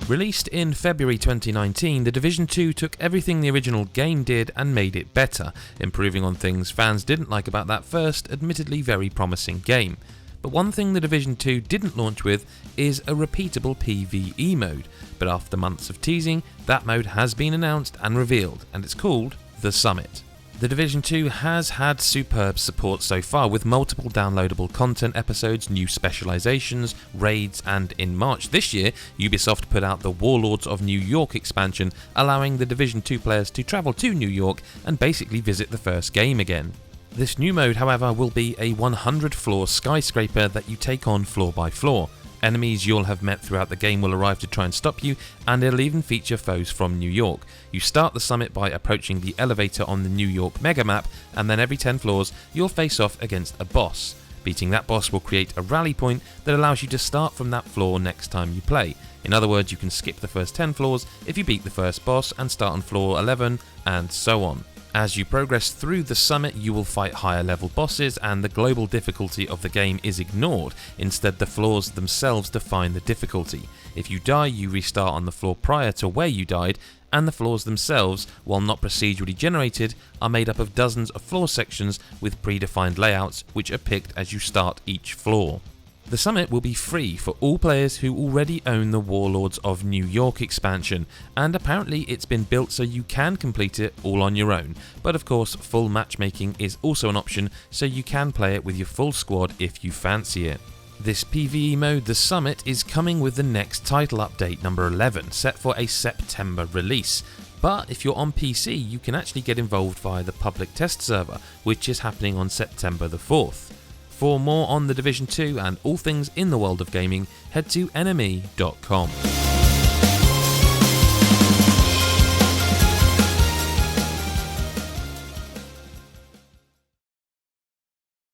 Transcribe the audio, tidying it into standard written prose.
Released in February 2019, The Division 2 took everything the original game did and made it better, improving on things fans didn't like about that first, admittedly very promising game. But one thing The Division 2 didn't launch with is a repeatable PvE mode, but after months of teasing, that mode has been announced and revealed, and it's called The Summit. The Division 2 has had superb support so far, with multiple downloadable content episodes, new specializations, raids, and in March this year, Ubisoft put out the Warlords of New York expansion, allowing the Division 2 players to travel to New York and basically visit the first game again. This new mode, however, will be a 100-floor skyscraper that you take on floor by floor. Enemies you'll have met throughout the game will arrive to try and stop you, and it'll even feature foes from New York. You start the summit by approaching the elevator on the New York mega map, and then every 10 floors you'll face off against a boss. Beating that boss will create a rally point that allows you to start from that floor next time you play. In other words, you can skip the first 10 floors if you beat the first boss and start on floor 11, and so on. As you progress through the summit, you will fight higher level bosses, and the global difficulty of the game is ignored. Instead, the floors themselves define the difficulty. If you die, you restart on the floor prior to where you died, and the floors themselves, while not procedurally generated, are made up of dozens of floor sections with predefined layouts which are picked as you start each floor. The summit will be free for all players who already own the Warlords of New York expansion, and apparently it's been built so you can complete it all on your own, but of course full matchmaking is also an option, so you can play it with your full squad if you fancy it. This PvE mode, The Summit, is coming with the next title update, number 11, set for a September release. But if you're on PC, you can actually get involved via the public test server, which is happening on September the 4th. For more on The Division 2 and all things in the world of gaming, head to enemy.com.